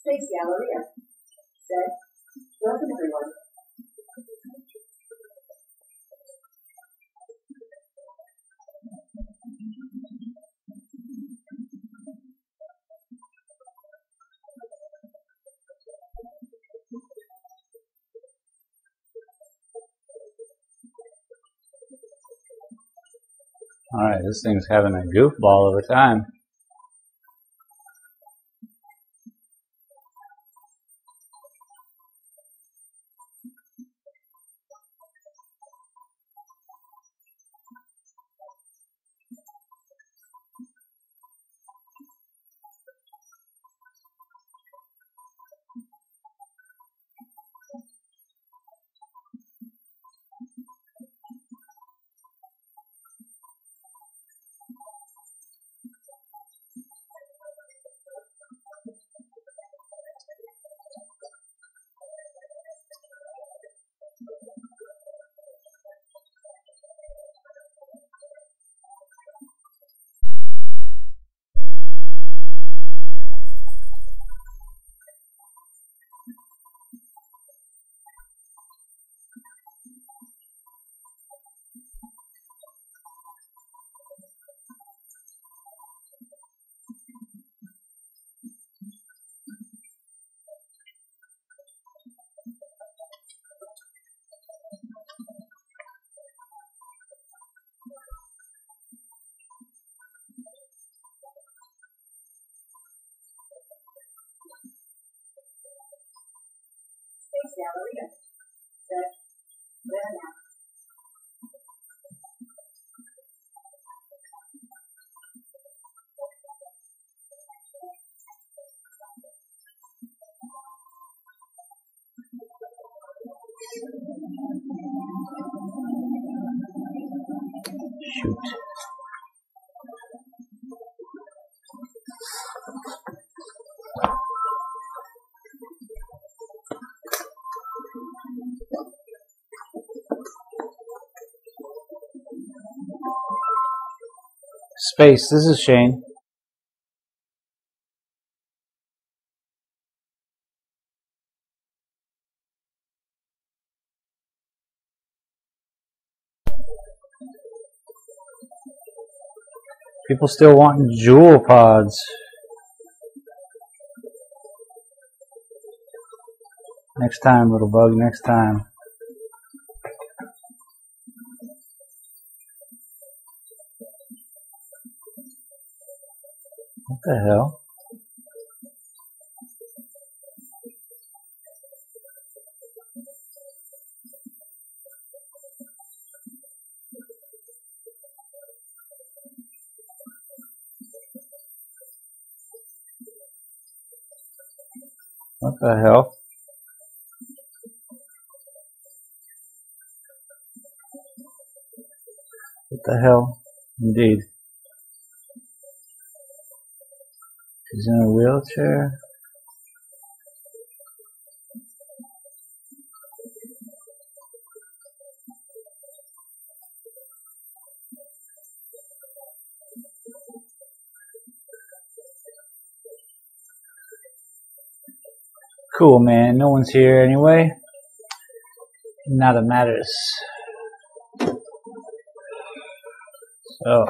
Thanks, Galleria. Said, welcome everyone. Alright, this thing's having a goofball of a time. Thanks, Galleria. Said, well now. Shoot. Space, this is Shane. People still wanting jewel pods. Next time, little bug, next time. What the hell? What the hell? What the hell? Indeed. He's in a wheelchair. Cool, man. No one's here anyway. Not a matters. So.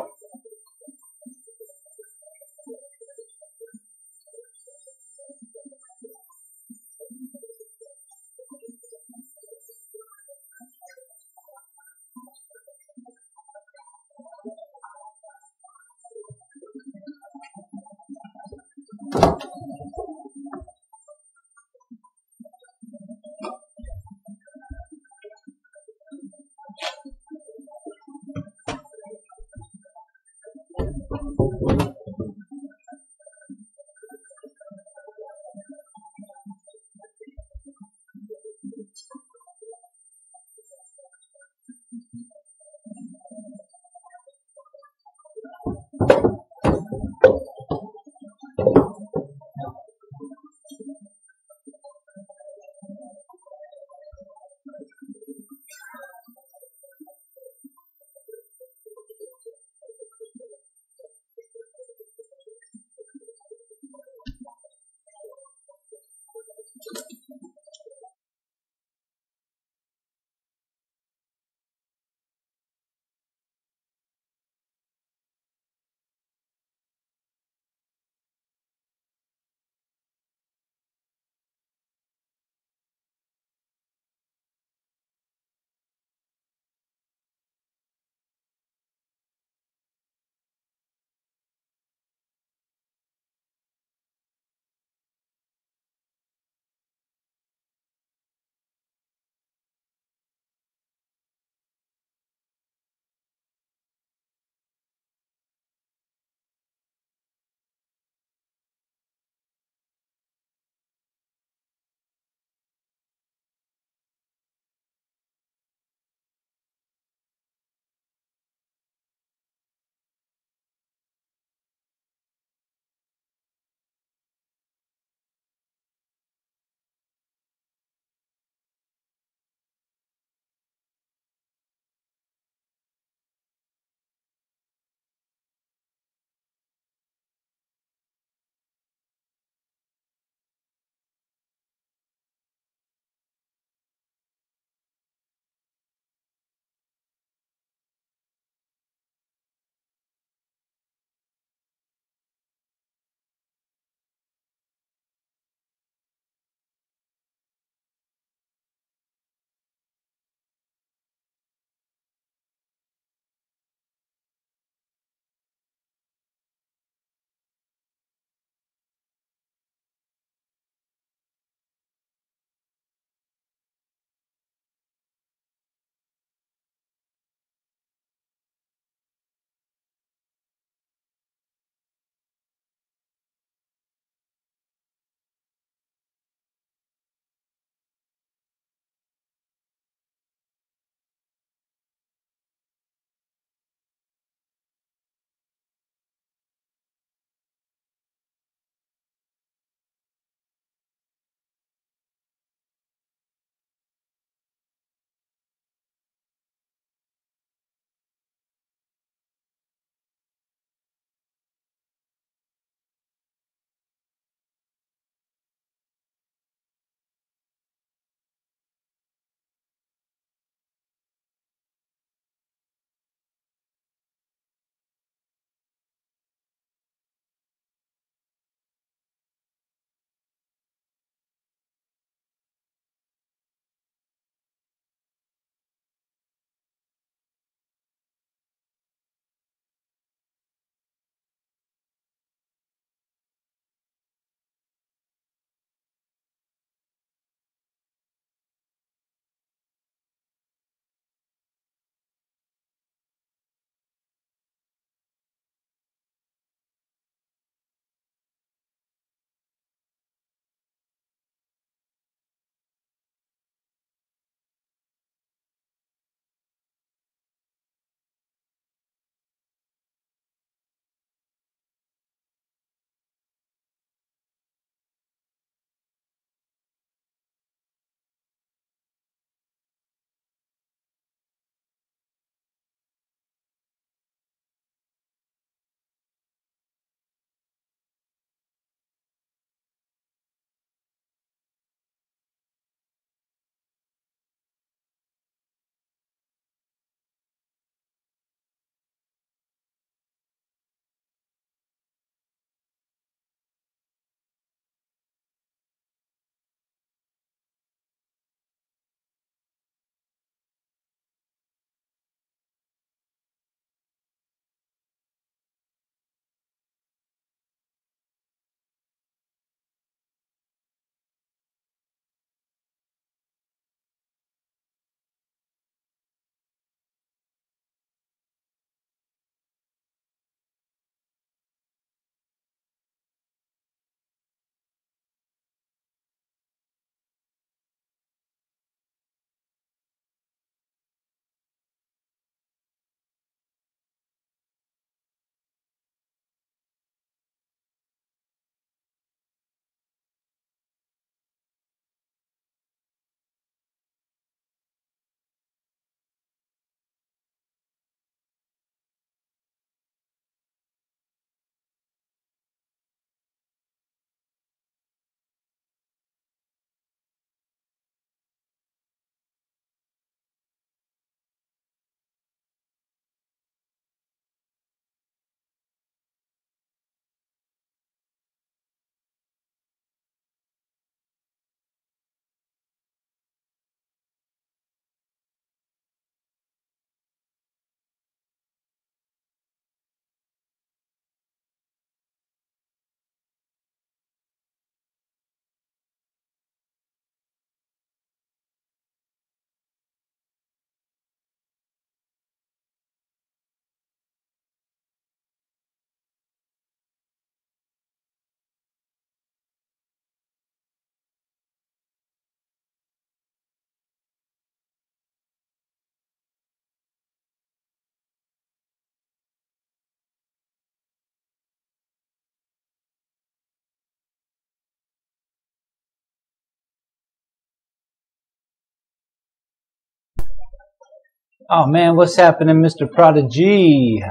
Oh man, what's happening, Mr. Prodigy?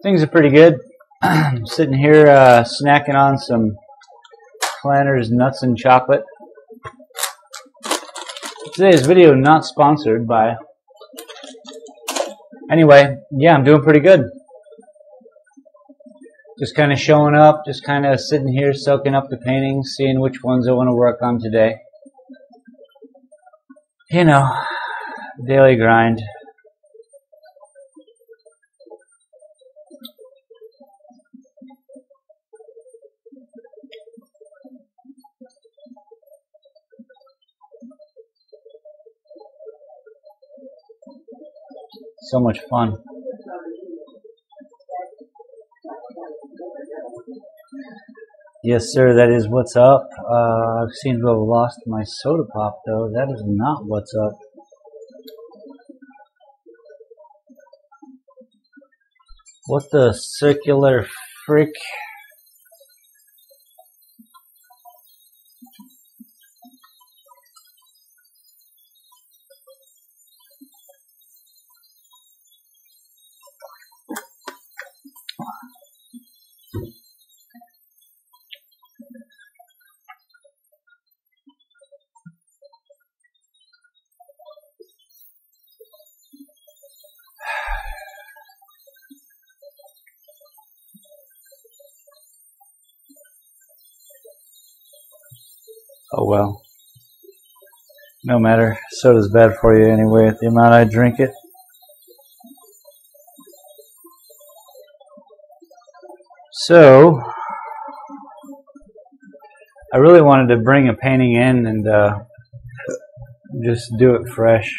Things are pretty good. Sitting here snacking on some Planters nuts and chocolate. Today's video not sponsored by. Anyway, yeah, I'm doing pretty good. Just kind of showing up, just kind of sitting here soaking up the paintings, seeing which ones I want to work on today. You know, daily grind. So much fun. Yes, sir, that is what's up. I seem to have lost my soda pop, though. That is not what's up. What the circular frick? Oh well. No matter. Soda's bad for you anyway, at the amount I drink it. So, I really wanted to bring a painting in and just do it fresh.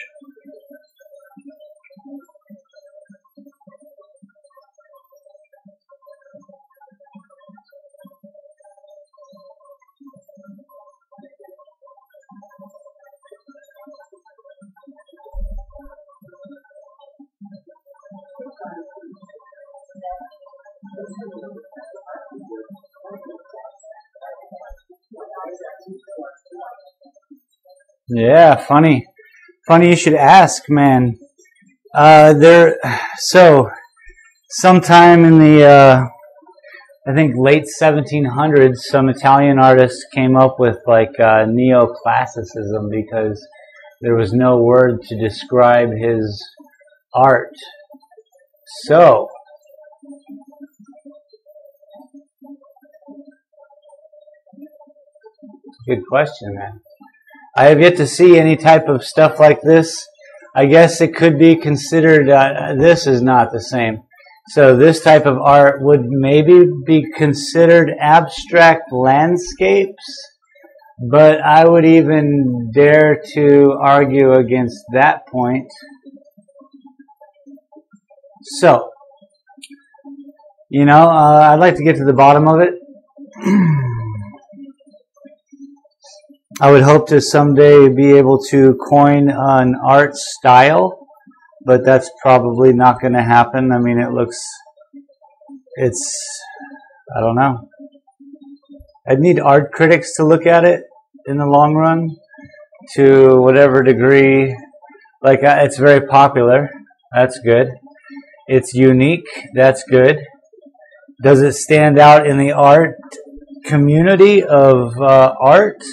Yeah, funny. Funny you should ask, man. So sometime in the I think late 1700s, some Italian artists came up with like neoclassicism because there was no word to describe his art. So good question, man. I have yet to see any type of stuff like this. I guess it could be considered, this is not the same. So this type of art would maybe be considered abstract landscapes, but I would even dare to argue against that point. So, you know, I'd like to get to the bottom of it. I would hope to someday be able to coin an art style, but that's probably not going to happen. I mean, I don't know. I'd need art critics to look at it in the long run to whatever degree. Like, it's very popular. That's good. It's unique. That's good. Does it stand out in the art community of art?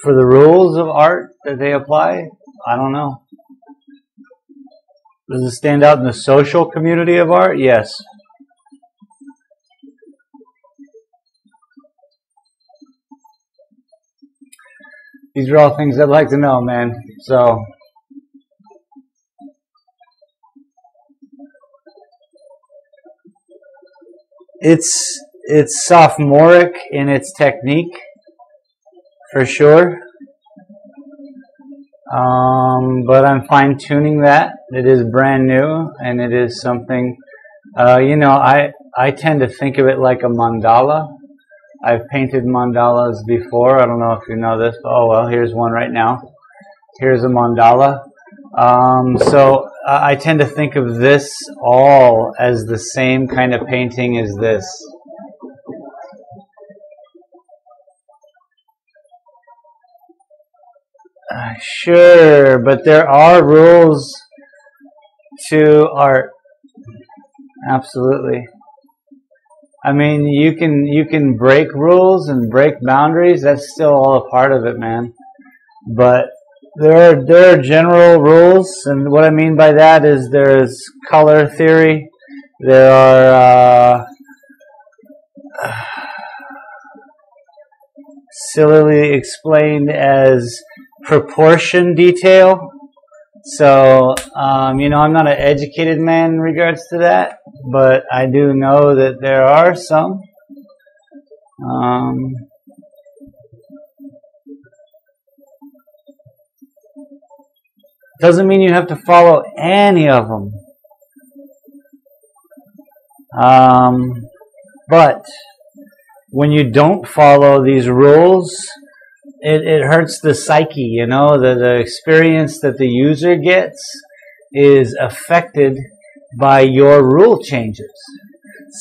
For the rules of art that they apply? I don't know. Does it stand out in the social community of art? Yes. These are all things I'd like to know, man. So, it's sophomoric in its technique. For sure. But I'm fine-tuning that. It is brand new, and it is something, you know, I tend to think of it like a mandala. I've painted mandalas before. I don't know if you know this, but oh well, here's one right now. Here's a mandala. So I tend to think of this all as the same kind of painting as this. Sure, but there are rules to art. Absolutely. I mean, you can break rules and break boundaries. That's still all a part of it, man. But there are general rules, and what I mean by that is there's color theory. There are sillily explained as proportion detail. So, I'm not an educated man in regards to that, but I do know that there are some. Doesn't mean you have to follow any of them. But when you don't follow these rules, it hurts the psyche, the experience that the user gets is affected by your rule changes.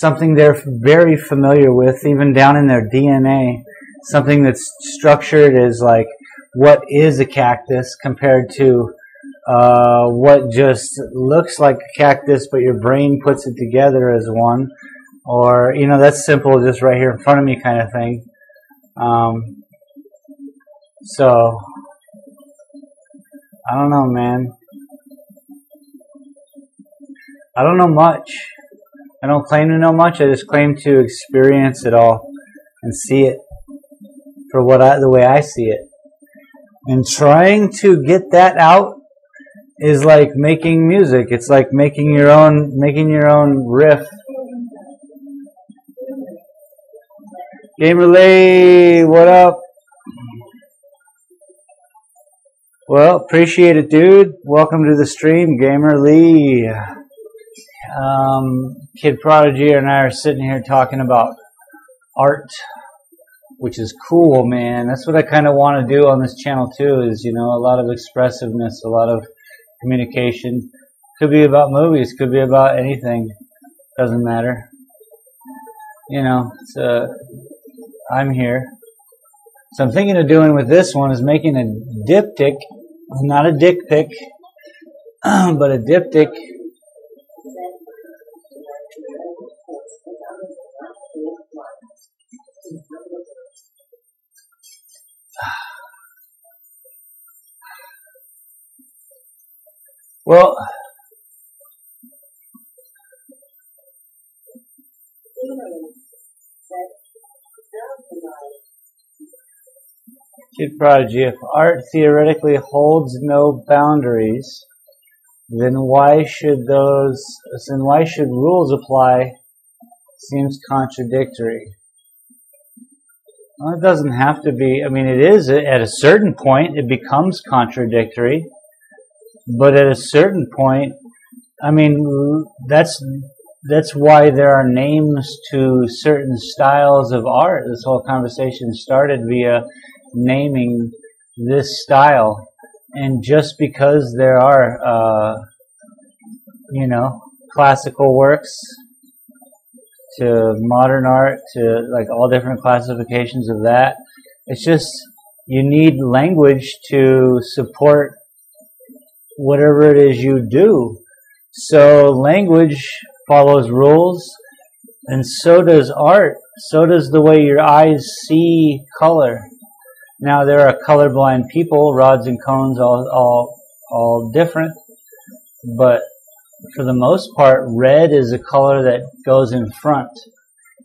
Something they're very familiar with, even down in their DNA. Something that's structured as like, what is a cactus compared to what just looks like a cactus, but your brain puts it together as one. Or, that's simple, just right here in front of me kind of thing. So, I don't know, man. I don't know much. I don't claim to know much. I just claim to experience it all and see it for the way I see it. And trying to get that out is like making music. It's like making your own riff. Gamer Lee, what up? Well, appreciate it, dude. Welcome to the stream, Gamer Lee. Kid Prodigy and I are sitting here talking about art, which is cool, man. That's what I kind of want to do on this channel too, is, a lot of expressiveness, a lot of communication. Could be about movies, could be about anything. Doesn't matter. I'm here. So I'm thinking of doing with this one is making a diptych, not a dick pic, but a diptych. Well, Kid Prodigy, if art theoretically holds no boundaries, then why should rules apply? Seems contradictory. Well, it doesn't have to be. I mean, it is at a certain point. It becomes contradictory, but at a certain point, I mean, that's why there are names to certain styles of art. This whole conversation started via naming this style, and just because there are, classical works to modern art to like all different classifications of that, it's just you need language to support whatever it is you do. So language follows rules, and so does art. So does the way your eyes see color. Now there are colorblind people, rods and cones, all different, but for the most part, red is a color that goes in front,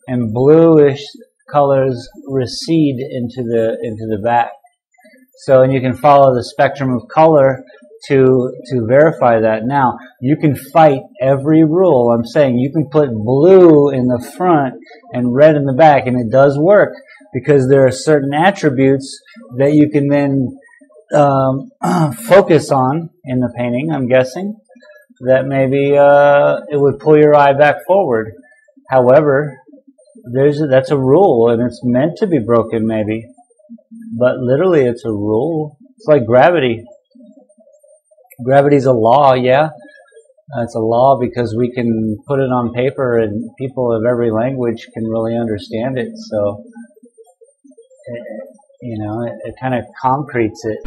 and bluish colors recede into the back. So, and you can follow the spectrum of color to verify that. Now, you can fight every rule. I'm saying you can put blue in the front and red in the back, and it does work because there are certain attributes that you can then focus on in the painting, I'm guessing, that maybe it would pull your eye back forward. However, that's a rule, and it's meant to be broken maybe, but literally it's a rule. It's like gravity. Gravity's a law, yeah. It's a law because we can put it on paper and people of every language can really understand it. So, it kind of concretes it.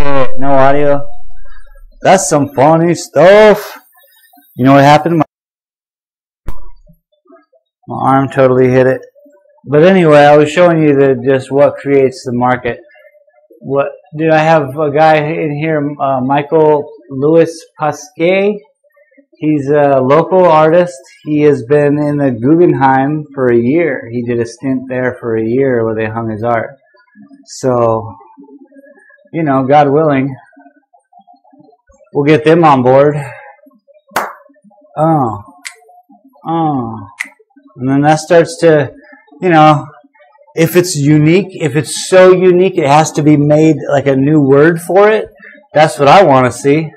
No audio. That's some funny stuff. You know what happened? My arm totally hit it. But anyway, I was showing you just what creates the market. What did I have a guy in here, Michael Louis Pasquet? He's a local artist. He has been in the Guggenheim for a year. He did a stint there for a year where they hung his art. So, you know, God willing, we'll get them on board. And then that starts to, you know, if it's unique, if it's so unique, it has to be made like a new word for it. That's what I want to see.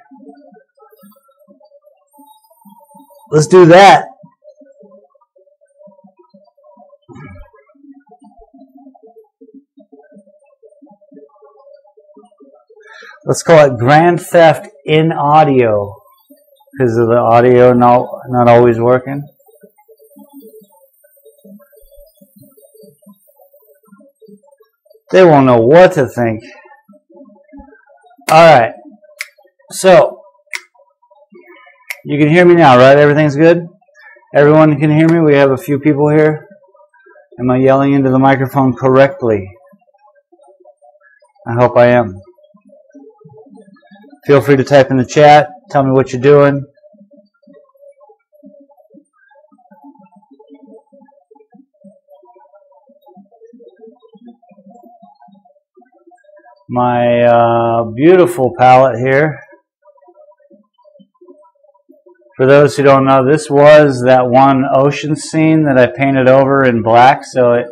Let's do that. Let's call it Grand Theft in Audio, because of the audio not always working. They won't know what to think. Alright. So, you can hear me now, right? Everything's good? Everyone can hear me? We have a few people here. Am I yelling into the microphone correctly? I hope I am. Feel free to type in the chat. Tell me what you're doing. My beautiful palette here. For those who don't know, this was that one ocean scene that I painted over in black, so it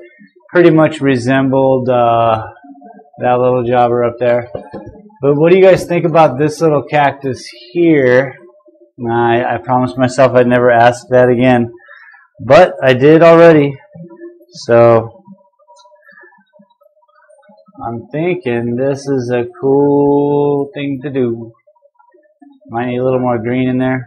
pretty much resembled that little jobber up there. But what do you guys think about this little cactus here? I promised myself I'd never ask that again, but I did already. So I'm thinking this is a cool thing to do. Might need a little more green in there.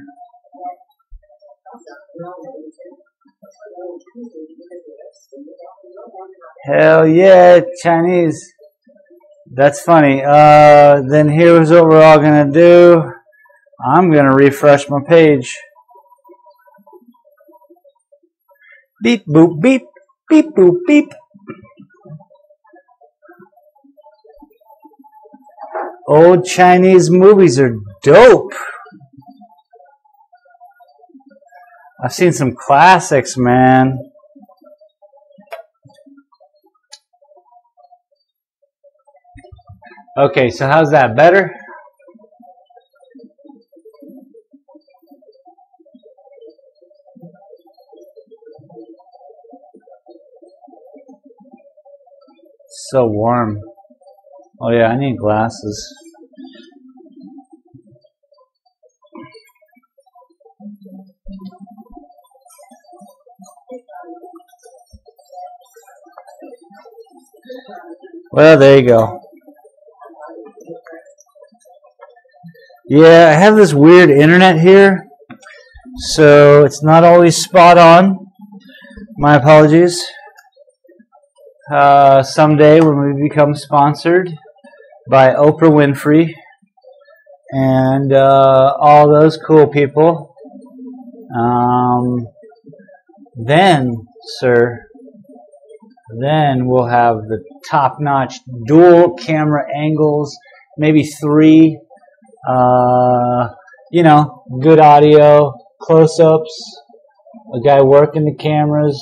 Hell yeah, Chinese. That's funny. Then here's what we're all going to do. I'm going to refresh my page. Beep, boop, beep. Beep, boop, beep. Old Chinese movies are dope. I've seen some classics, man. Okay, so how's that? Better? So warm. Oh yeah, I need glasses. Well, there you go. Yeah, I have this weird internet here, so it's not always spot on. My apologies. Someday when we become sponsored by Oprah Winfrey and all those cool people, then, sir, then we'll have the top-notch dual camera angles, maybe 3, you know, good audio, close-ups, a guy working the cameras.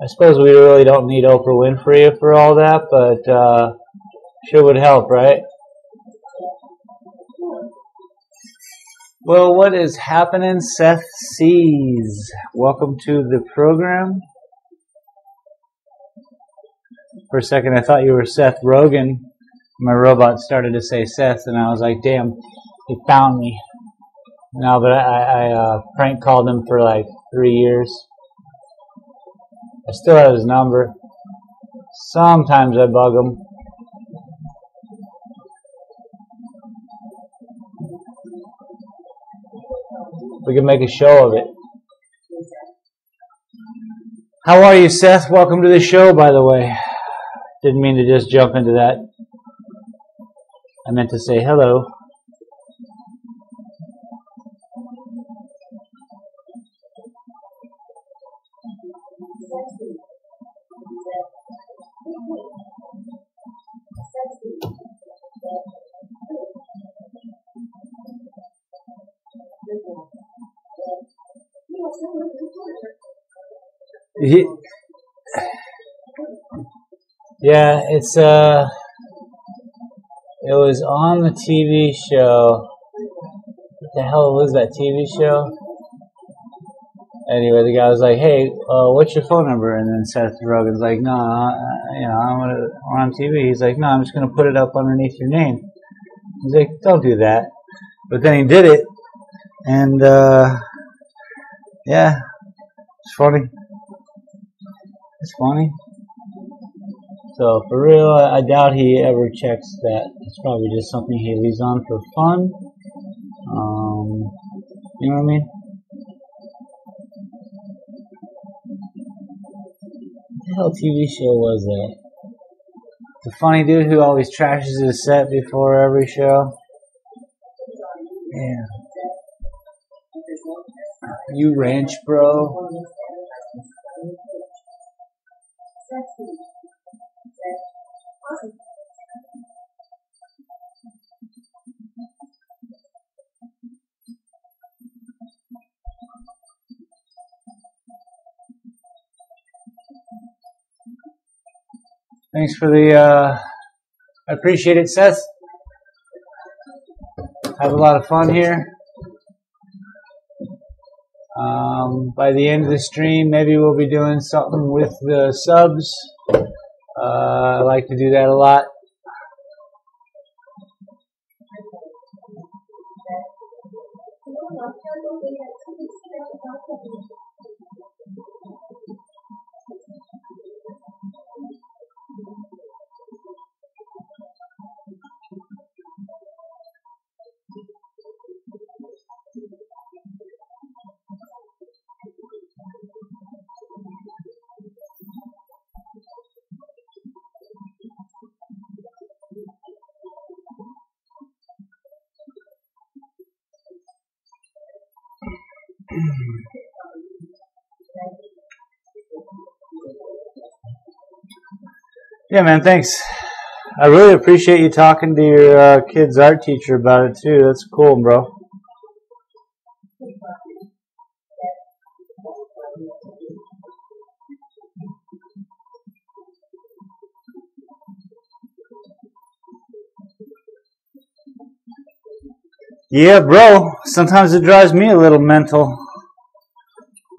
I suppose we really don't need Oprah Winfrey for all that, but sure would help, right? Well, what is happening, Seth Sees? Welcome to the program. For a second, I thought you were Seth Rogen. My robot started to say Seth, and I was like, damn, he found me. No, but I prank called him for like 3 years. I still have his number. Sometimes I bug him. We can make a show of it. How are you, Seth? Welcome to the show, by the way. Didn't mean to just jump into that. I meant to say hello. Yeah, it was on the TV show. What the hell was that TV show? Anyway, the guy was like, "Hey, what's your phone number?" And then Seth Rogen's like, "No, we're on TV." He's like, "No, I'm just gonna put it up underneath your name." He's like, "Don't do that." But then he did it, and yeah, it's funny. It's funny. So for real, I doubt he ever checks that. It's probably just something he leaves on for fun. You know what I mean? What the hell TV show was that? The funny dude who always trashes his set before every show. Yeah. You ranch, bro. Thanks for the, I appreciate it, Seth. Have a lot of fun here. By the end of the stream, maybe we'll be doing something with the subs. I like to do that a lot. Yeah, man, thanks. I really appreciate you talking to your kid's art teacher about it, too. That's cool, bro. Yeah, bro. Sometimes it drives me a little mental.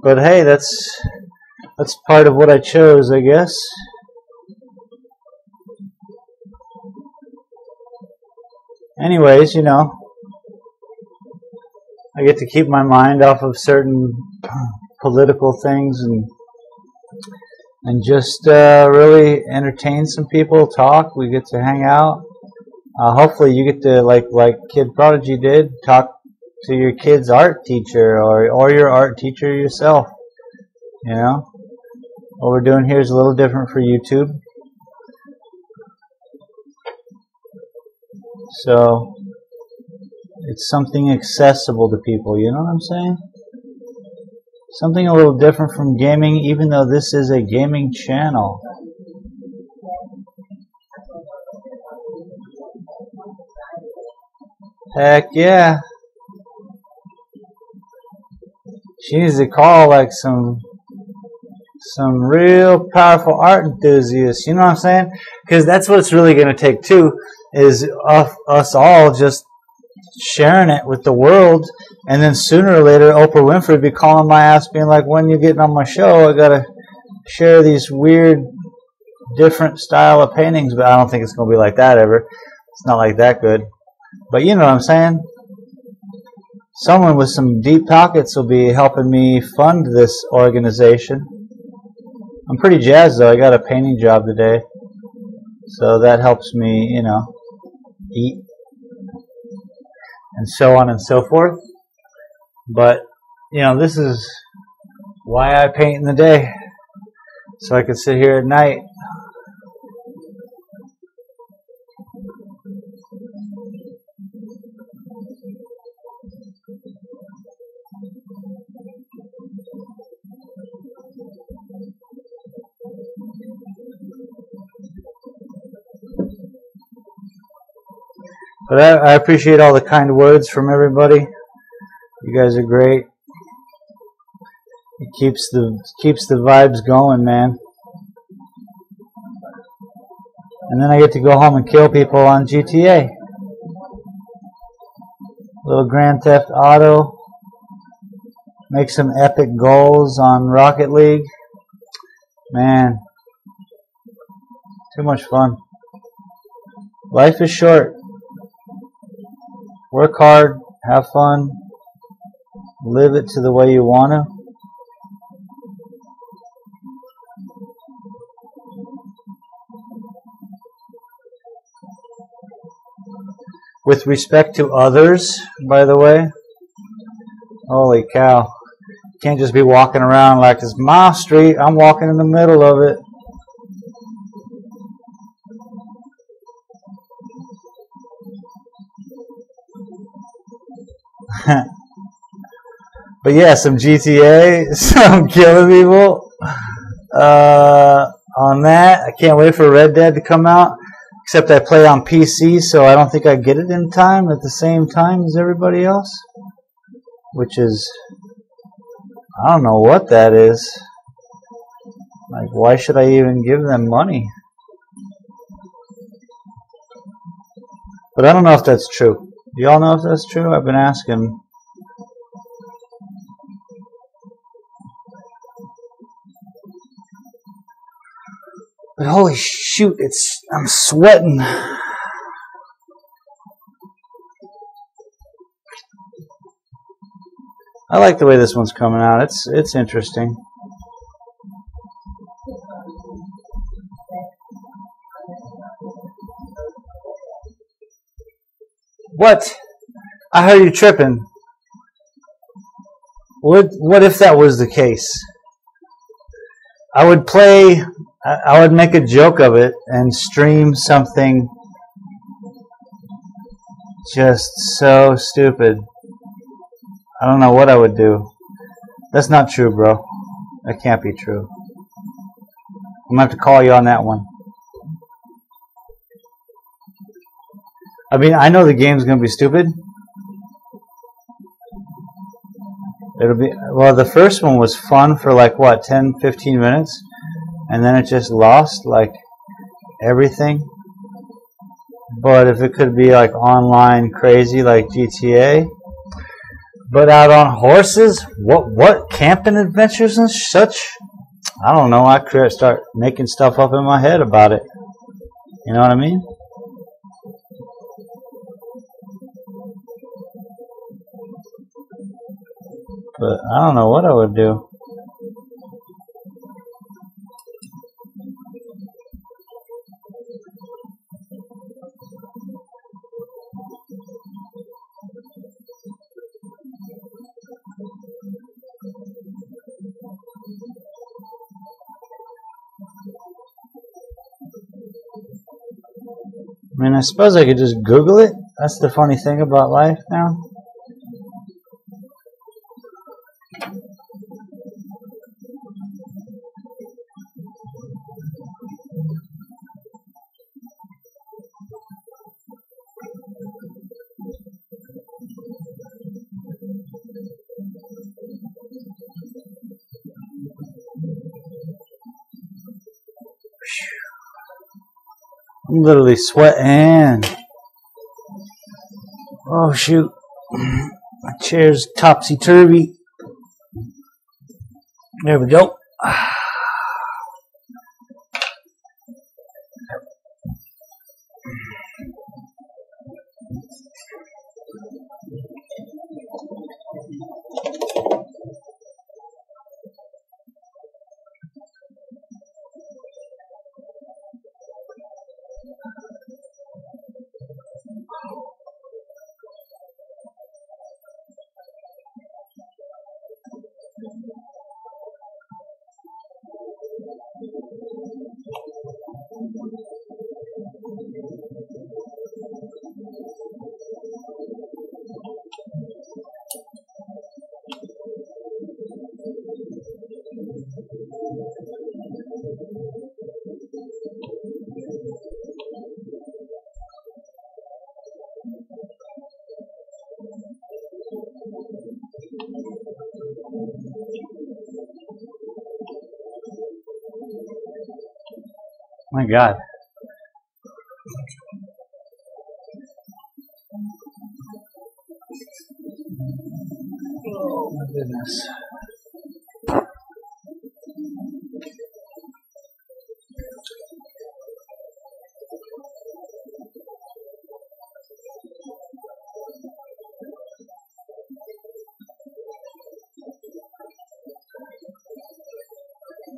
But hey, that's part of what I chose, I guess. Anyways, you know, I get to keep my mind off of certain political things and just really entertain some people, talk. We get to hang out. Hopefully you get to, like Kid Prodigy did, talk to your kid's art teacher or your art teacher yourself. You know, what we're doing here is a little different for YouTube. So it's something accessible to people, you know what I'm saying? Something a little different from gaming, even though this is a gaming channel. Heck yeah. She needs to call like some real powerful art enthusiasts, you know what I'm saying? Because that's what it's really going to take too, is us all just sharing it with the world, and then sooner or later Oprah Winfrey be calling my ass being like, when you getting on my show, I gotta share these weird different style of paintings. But I don't think it's going to be like that ever. It's not like that good, but you know what I'm saying? Someone with some deep pockets will be helping me fund this organization. I'm pretty jazzed though. I got a painting job today, so that helps me, you know, eat and so on and so forth. But you know, this is why I paint in the day. so I could sit here at night. But I appreciate all the kind words from everybody. You guys are great. It keeps the vibes going, man. And then I get to go home and kill people on GTA. Little Grand Theft Auto. Make some epic goals on Rocket League. Man, too much fun. Life is short. Work hard, have fun, live it to the way you want to. With respect to others, by the way, holy cow. You can't just be walking around like it's my street, I'm walking in the middle of it. But yeah, some GTA, some killing people. On that, I can't wait for Red Dead to come out. Except I play on PC, so I don't think I get it in time at the same time as everybody else. Which is, I don't know what that is. Like, why should I even give them money? But I don't know if that's true. Do y'all know if that's true? I've been asking. But holy shoot, I'm sweating. I like the way this one's coming out. It's interesting. What? I heard you tripping. What if that was the case? I would make a joke of it and stream something just so stupid. I don't know what I would do. That's not true, bro. That can't be true. I'm going to have to call you on that one. I mean, I know the game's going to be stupid. Well, the first one was fun for like, what, 10, 15 minutes? And then it just lost, like, everything. But if it could be, like, online crazy like GTA. But out on horses? What? Camping adventures and such? I don't know. I could start making stuff up in my head about it. You know what I mean? But I don't know what I would do. I mean, I suppose I could just Google it. That's the funny thing about life now. I'm literally sweating. Oh shoot. My chair's topsy-turvy. There we go. My God. Oh my goodness.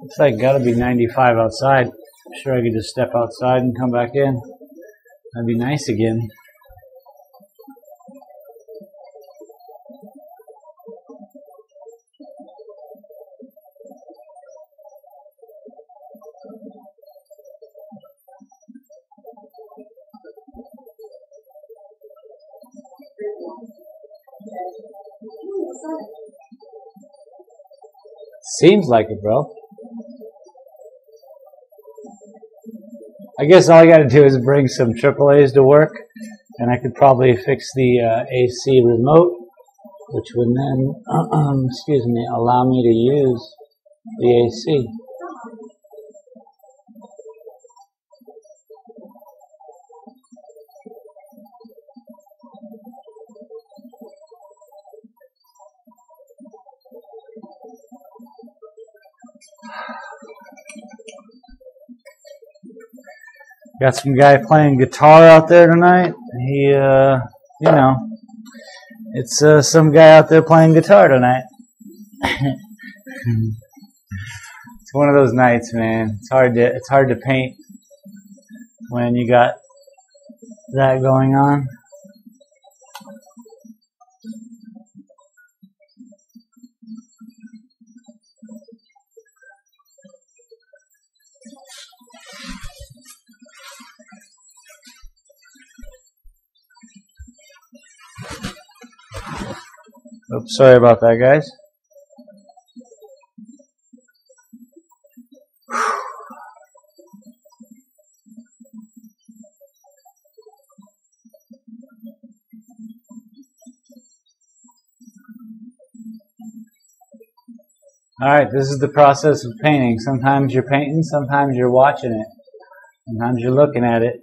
It's like gotta be 95 outside. I'm sure I could just step outside and come back in. That'd be nice again. Seems like it, bro. I guess all I gotta do is bring some AAAs to work, and I could probably fix the AC remote, which would then, excuse me, allow me to use the AC. Got some guy playing guitar out there tonight. He, you know, it's some guy out there playing guitar tonight. It's one of those nights, man. It's hard to paint when you got that going on. Oops, sorry about that, guys. Alright, this is the process of painting. Sometimes you're painting, sometimes you're watching it. Sometimes you're looking at it.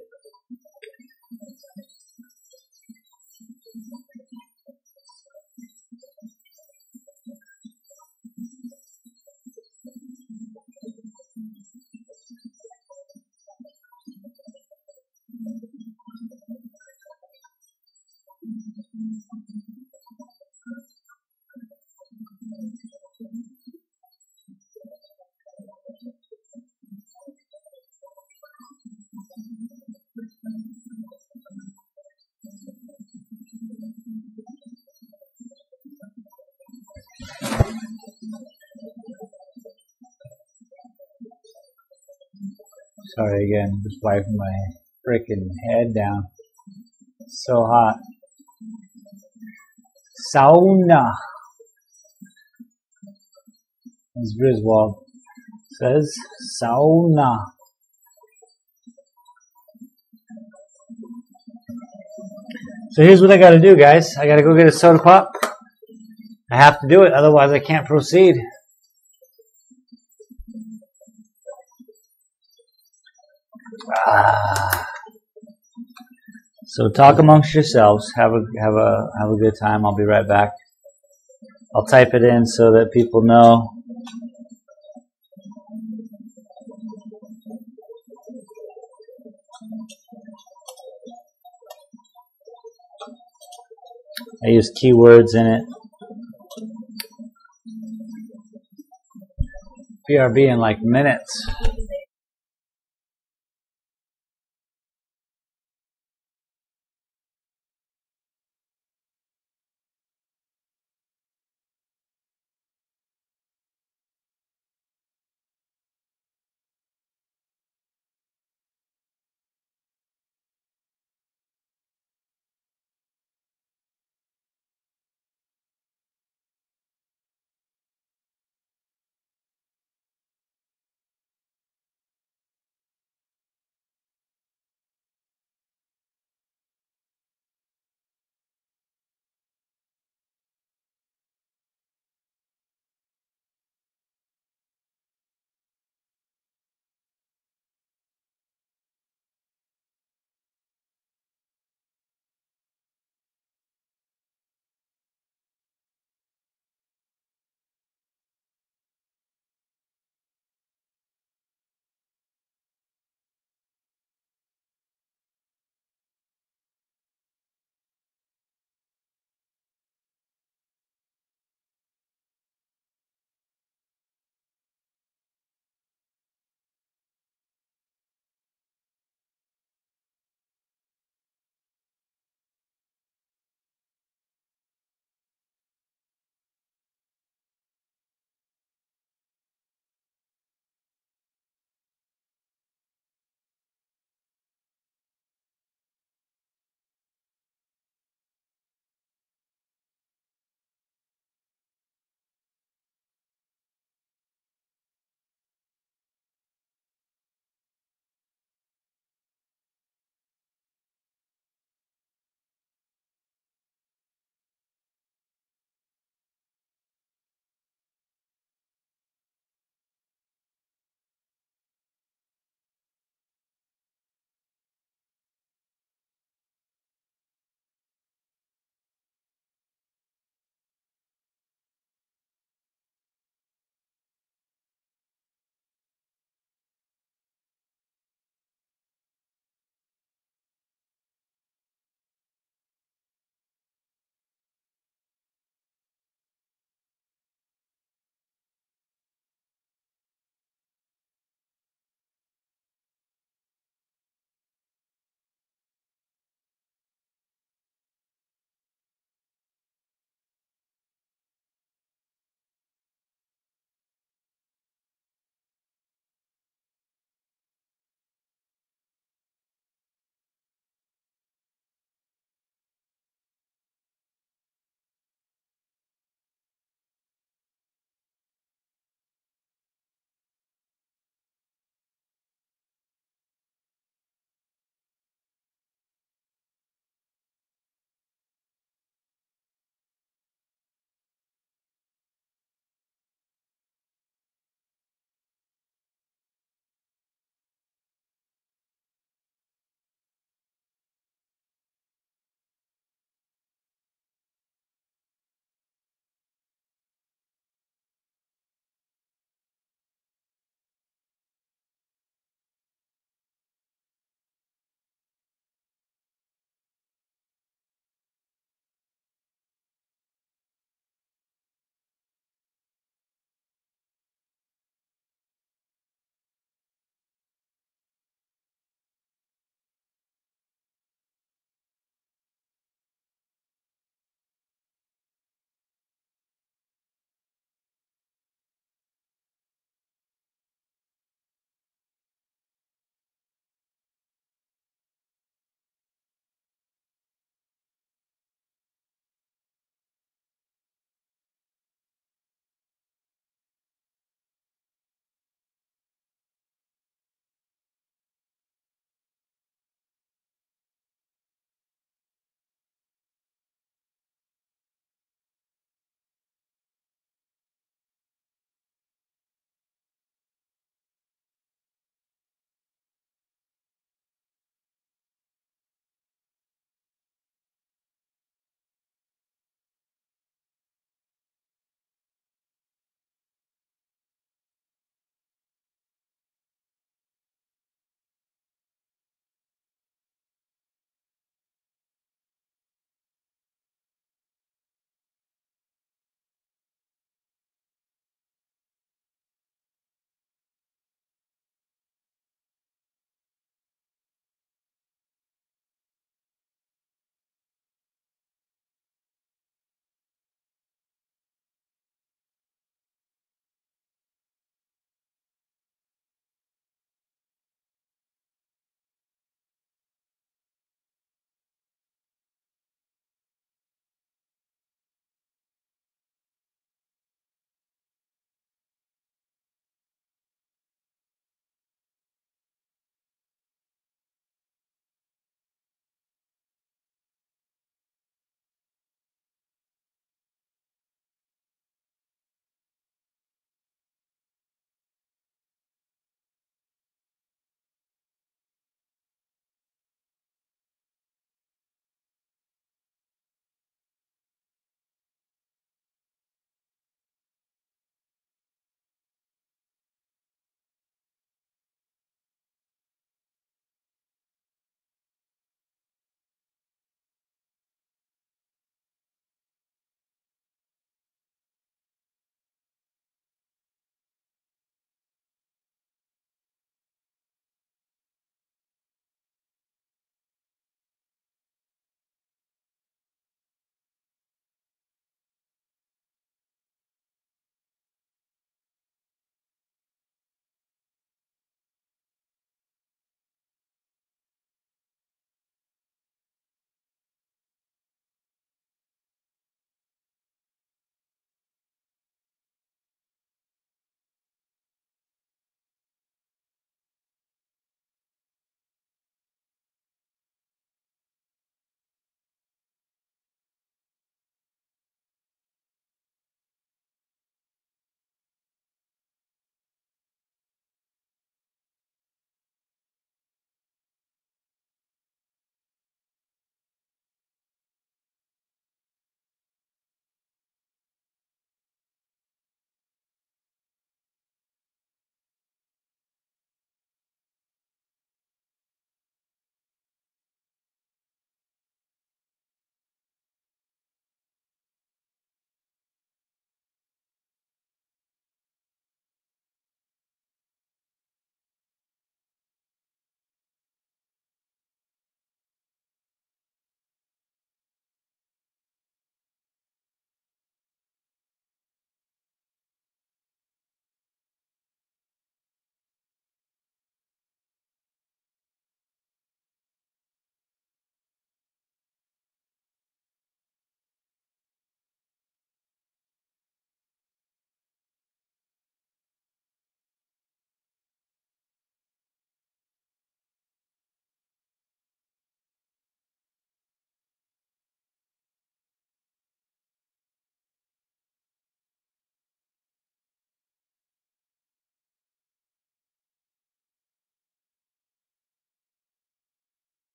Sorry again, just wiping my freaking head down. It's so hot. Sauna, as Griswold says, sauna. So here's what I gotta do, guys. I gotta go get a soda pop. I have to do it, otherwise I can't proceed. So talk amongst yourselves. Have a good time. I'll be right back. I'll type it in so that people know. I use keywords in it. BRB in like minutes.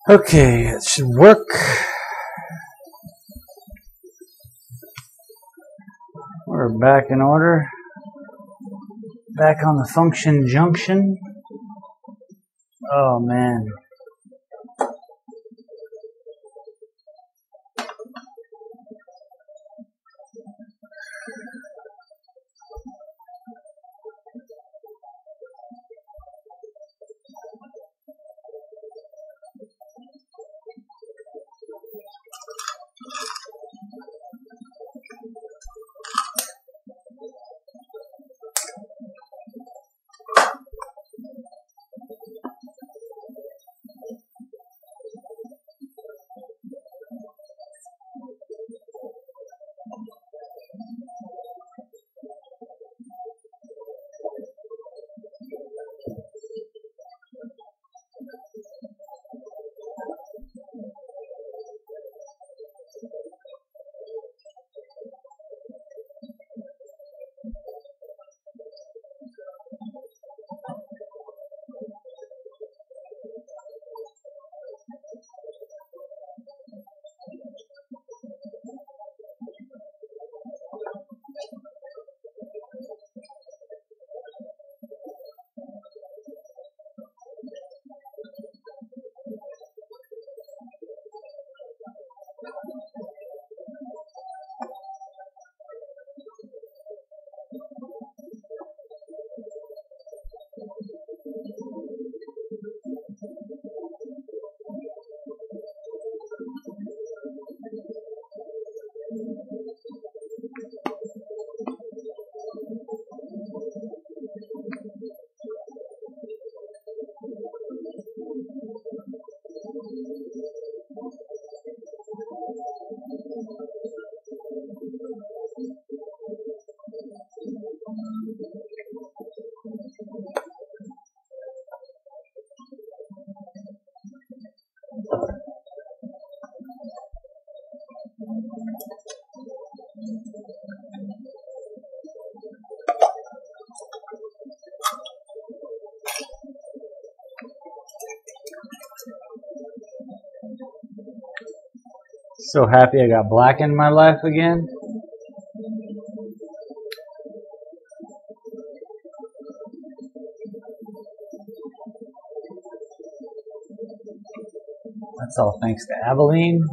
Okay, it should work. We're back in order. Back on the function junction. Oh man. So happy I got black in my life again. That's all thanks to Abilene.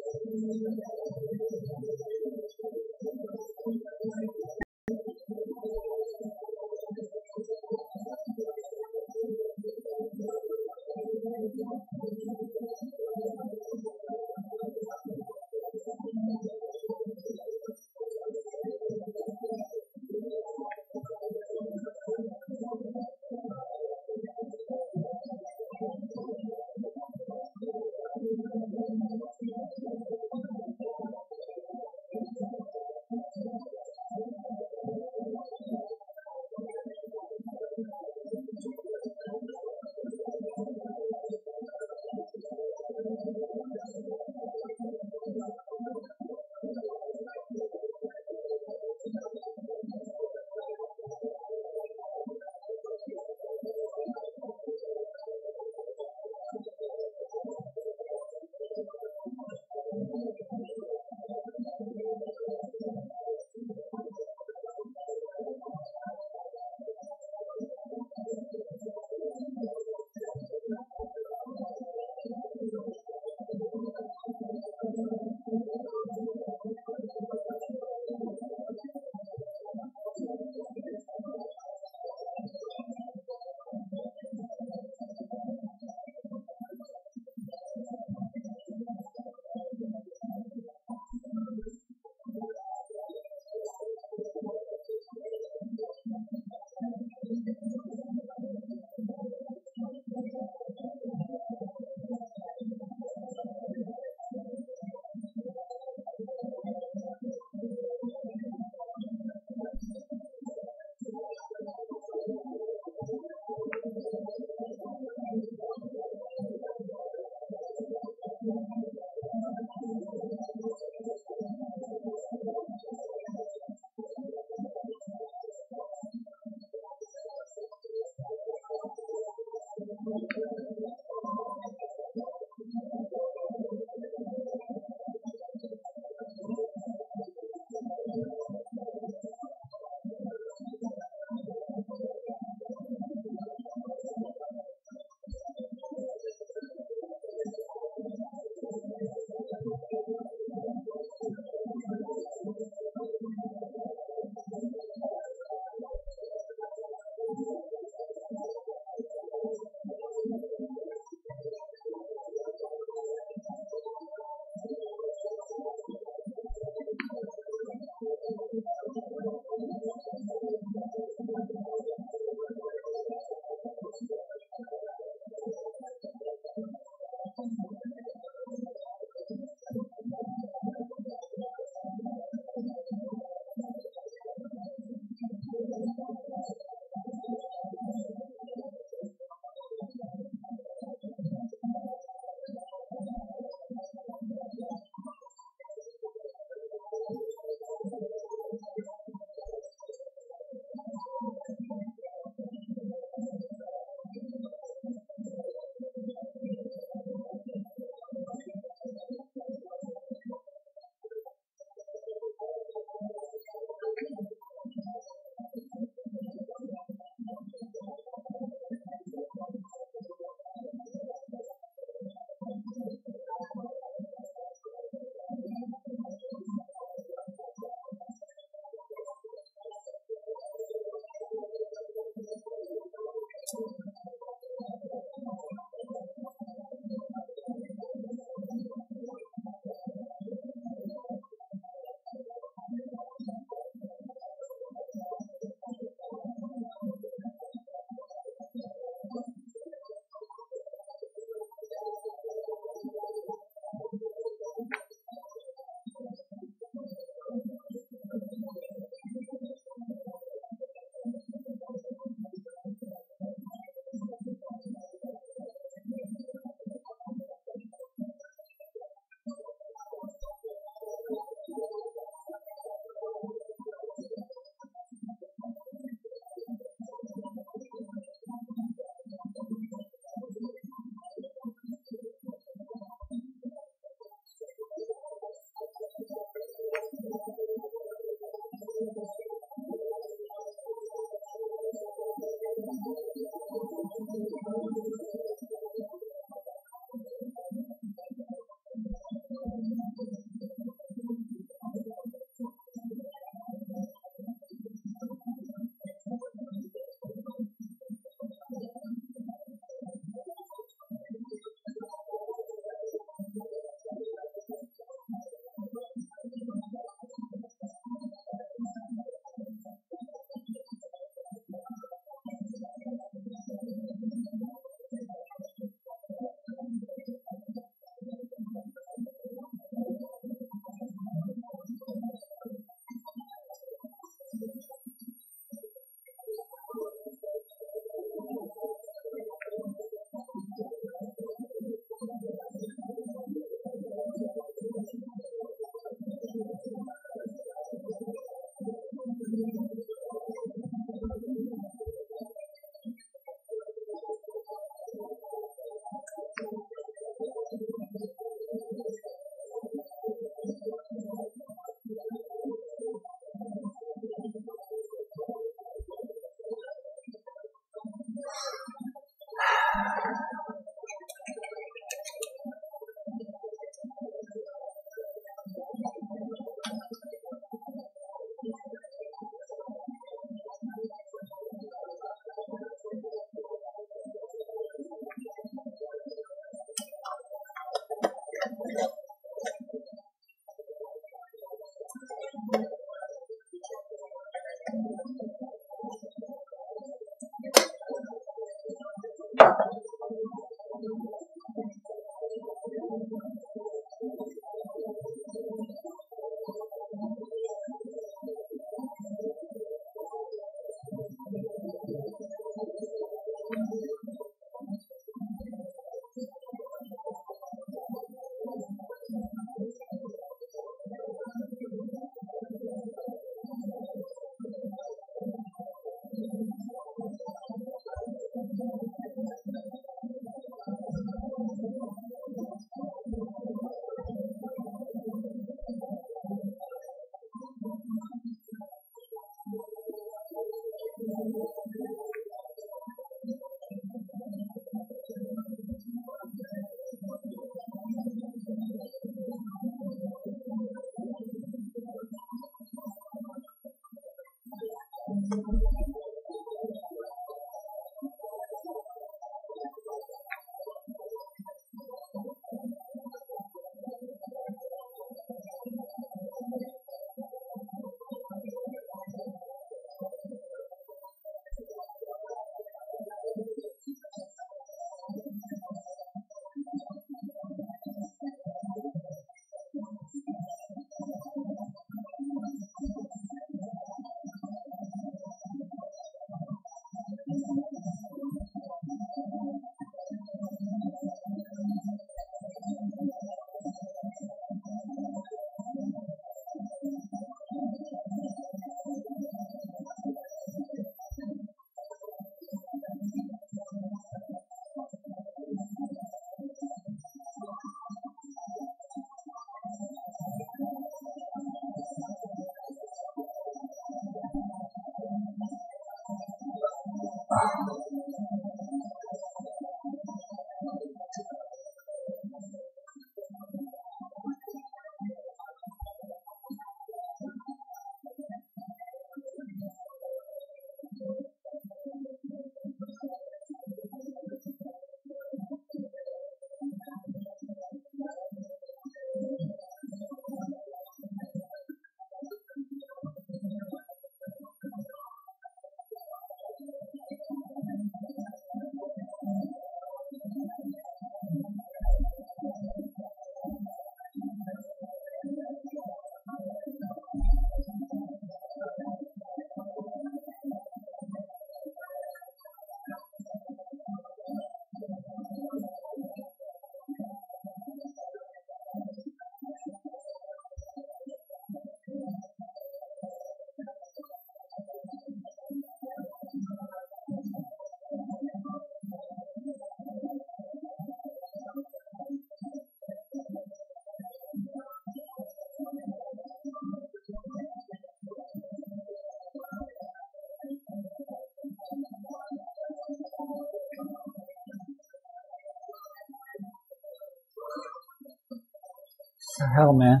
Hell, man.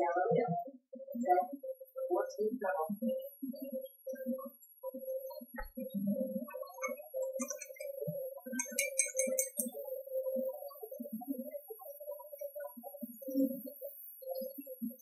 Galleria said, what's in trouble?